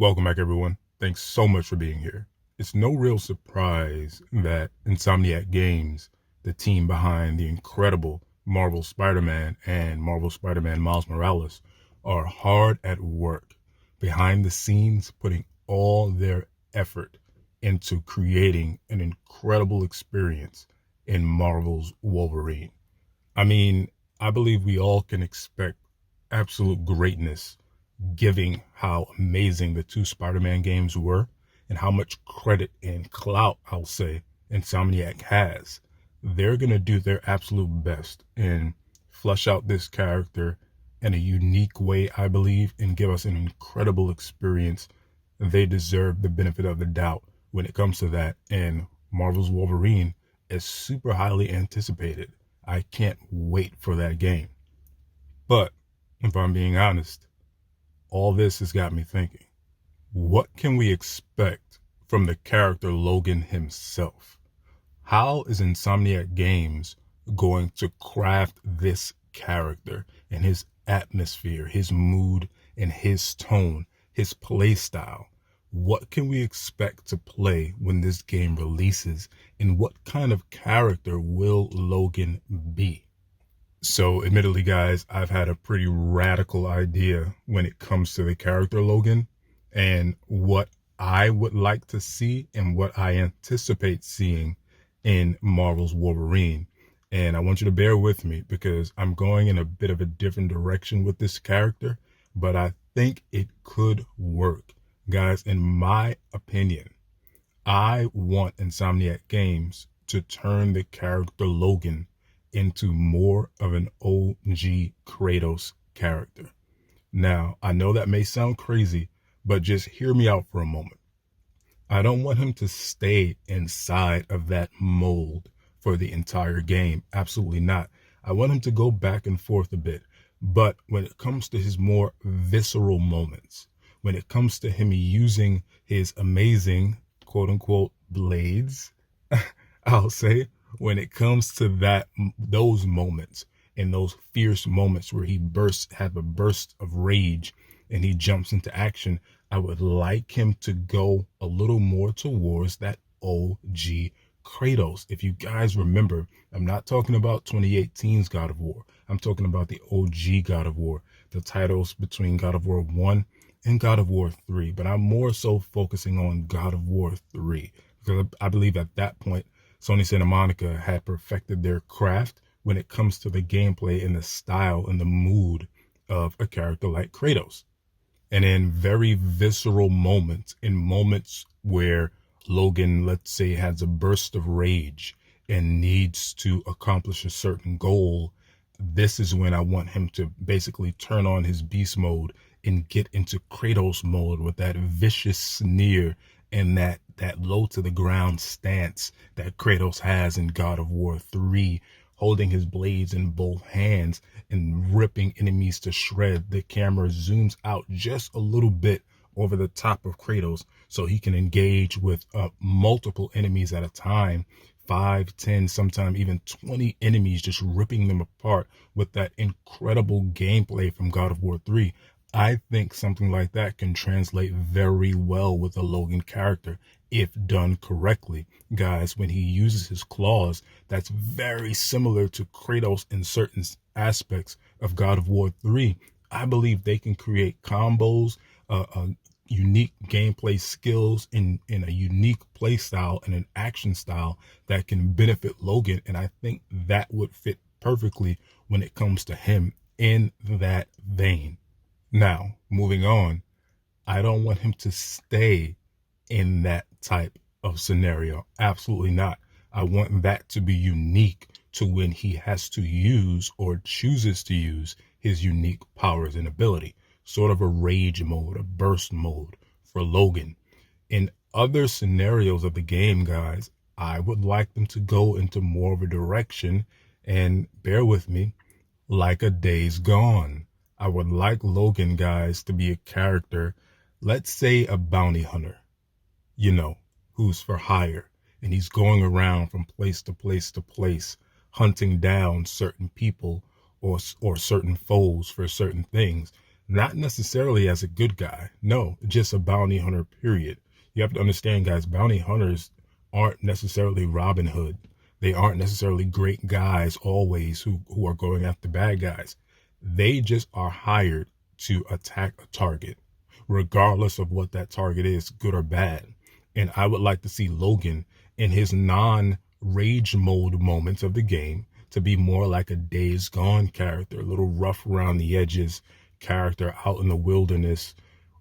Welcome back, everyone. Thanks so much for being here. It's no real surprise that Insomniac Games, the team behind the incredible Marvel Spider-Man and Marvel Spider-Man Miles Morales, are hard at work behind the scenes, putting all their effort into creating an incredible experience in Marvel's Wolverine. I mean, I believe we all can expect absolute greatness giving how amazing the two Spider-Man games were and how much credit and clout, I'll say, Insomniac has. They're going to do their absolute best and flesh out this character in a unique way, I believe, and give us an incredible experience. They deserve the benefit of the doubt when it comes to that. And Marvel's Wolverine is super highly anticipated. I can't wait for that game. But if I'm being honest, all this has got me thinking, what can we expect from the character Logan himself? How is Insomniac Games going to craft this character and his atmosphere, his mood, and his tone, his play style? What can we expect to play when this game releases, and what kind of character will Logan be? So, admittedly, guys, I've had a pretty radical idea when it comes to the character Logan and what I would like to see and what I anticipate seeing in Marvel's Wolverine. And I want you to bear with me because I'm going in a bit of a different direction with this character, but I think it could work. Guys, in my opinion, I want Insomniac Games to turn the character Logan into more of an OG Kratos character. Now, I know that may sound crazy, but just hear me out for a moment. I don't want him to stay inside of that mold for the entire game. Absolutely not. I want him to go back and forth a bit. But when it comes to his more visceral moments, when it comes to him using his amazing quote unquote blades, I'll say, when it comes to those moments and those fierce moments where he have a burst of rage and he jumps into action, I would like him to go a little more towards that OG Kratos. If you guys remember, I'm not talking about 2018's God of War. I'm talking about the OG God of War, the titles between God of War 1 and God of War 3. But I'm more so focusing on God of War 3 because I believe at that point, Sony Santa Monica had perfected their craft when it comes to the gameplay and the style and the mood of a character like Kratos. And in very visceral moments, in moments where Logan, let's say, has a burst of rage and needs to accomplish a certain goal, this is when I want him to basically turn on his beast mode and get into Kratos mode with that vicious sneer and that low to the ground stance that Kratos has in God of War 3, holding his blades in both hands and ripping enemies to shred. The camera zooms out just a little bit over the top of Kratos so he can engage with multiple enemies at a time, 5, 10, sometimes even 20 enemies, just ripping them apart with that incredible gameplay from God of War 3. I think something like that can translate very well with a Logan character if done correctly. Guys, when he uses his claws, that's very similar to Kratos in certain aspects of God of War 3. I believe they can create combos, unique gameplay skills in a unique play style and an action style that can benefit Logan. And I think that would fit perfectly when it comes to him in that vein. Now, moving on, I don't want him to stay in that type of scenario. Absolutely not. I want that to be unique to when he has to use or chooses to use his unique powers and ability. Sort of a rage mode, a burst mode for Logan. In other scenarios of the game, guys, I would like them to go into more of a direction, and bear with me, like a Days Gone. I would like Logan, guys, to be a character, let's say a bounty hunter, who's for hire. And he's going around from place to place to place, hunting down certain people or certain foes for certain things. not necessarily as a good guy. No, just a bounty hunter, period. You have to understand, guys, bounty hunters aren't necessarily Robin Hood. They aren't necessarily great guys always who are going after bad guys. They just are hired to attack a target, regardless of what that target is, good or bad. And I would like to see Logan in his non-rage mode moments of the game to be more like a Days Gone character, a little rough around the edges character out in the wilderness,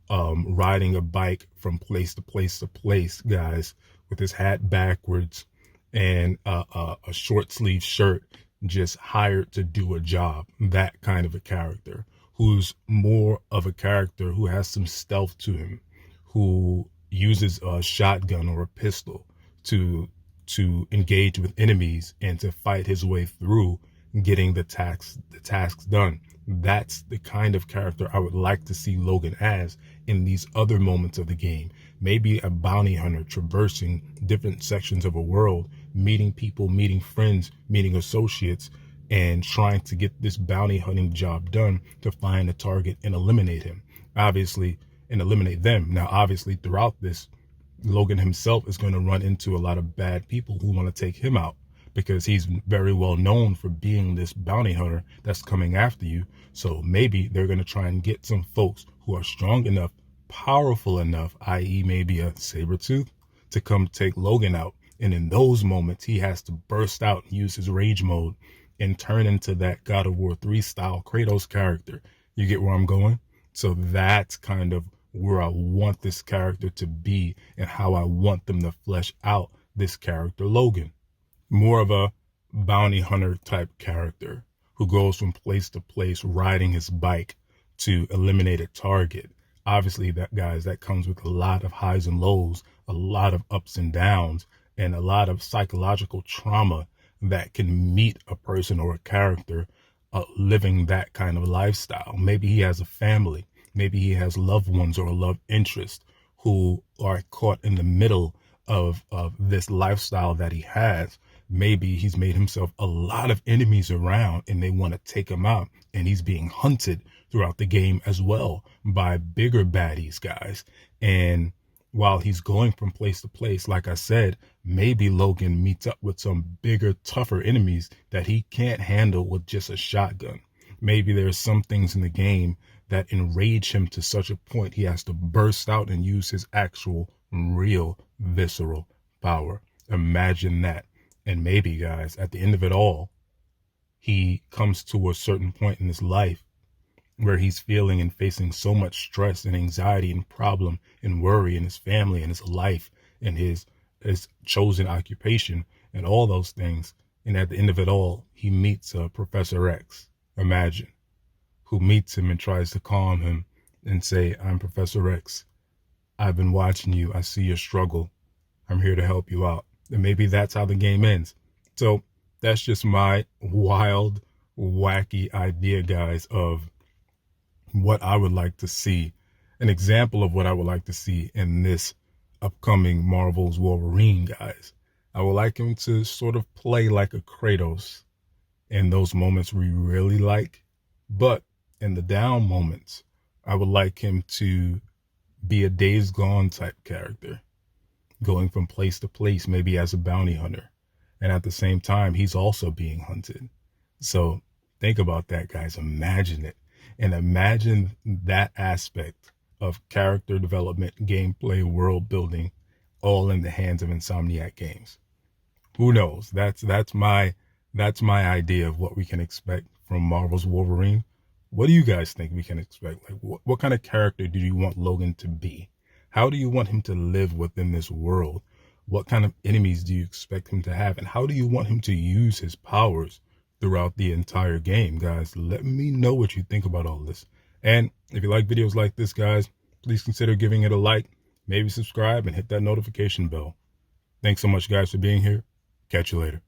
riding a bike from place to place to place, guys, with his hat backwards and a short sleeve shirt, just hired to do a job. That kind of a character, who's more of a character who has some stealth to him, who uses a shotgun or a pistol to engage with enemies and to fight his way through getting the tasks done. That's the kind of character I would like to see Logan as in these other moments of the game. Maybe a bounty hunter traversing different sections of a world, meeting people, meeting friends, meeting associates, and trying to get this bounty hunting job done to find a target and eliminate him. Obviously, and eliminate them. Now, obviously, throughout this, Logan himself is going to run into a lot of bad people who want to take him out, because he's very well known for being this bounty hunter that's coming after you. So maybe they're going to try and get some folks who are strong enough, powerful enough, i.e. maybe a Sabretooth, to come take Logan out. And in those moments, he has to burst out and use his rage mode and turn into that God of War 3 style Kratos character. You get where I'm going? So that's kind of where I want this character to be and how I want them to flesh out this character, Logan. More of a bounty hunter type character who goes from place to place riding his bike to eliminate a target. Obviously, that comes with a lot of highs and lows, a lot of ups and downs, and a lot of psychological trauma that can meet a person or a character living that kind of lifestyle. Maybe he has a family. Maybe he has loved ones or a love interest who are caught in the middle of this lifestyle that he has. Maybe he's made himself a lot of enemies around and they want to take him out, and he's being hunted throughout the game as well by bigger baddies, guys. And while he's going from place to place, like I said, maybe Logan meets up with some bigger, tougher enemies that he can't handle with just a shotgun. Maybe there's some things in the game that enrage him to such a point he has to burst out and use his actual, real, visceral power. Imagine that. And maybe, guys, at the end of it all, he comes to a certain point in his life where he's feeling and facing so much stress and anxiety and problem and worry in his family and his life and his chosen occupation and all those things. And at the end of it all, he meets Professor X, imagine, who meets him and tries to calm him and say, "I'm Professor X. I've been watching you. I see your struggle. I'm here to help you out." And maybe that's how the game ends. So that's just my wild, wacky idea, guys, of what I would like to see. An example of what I would like to see in this upcoming Marvel's Wolverine, guys. I would like him to sort of play like a Kratos in those moments we really like. But in the down moments, I would like him to be a Days Gone type character, going from place to place, maybe as a bounty hunter. And at the same time, he's also being hunted. So think about that, guys. Imagine it. And imagine that aspect of character development, gameplay, world building, all in the hands of Insomniac games. Who knows? That's my idea of what we can expect from Marvel's Wolverine. What do you guys think we can expect? Like, what kind of character do you want Logan to be? How do you want him to live within this world? What kind of enemies do you expect him to have? And how do you want him to use his powers throughout the entire game, guys? Let me know what you think about all this. And if you like videos like this, guys, please consider giving it a like, maybe subscribe, and hit that notification bell. Thanks so much, guys, for being here. Catch you later.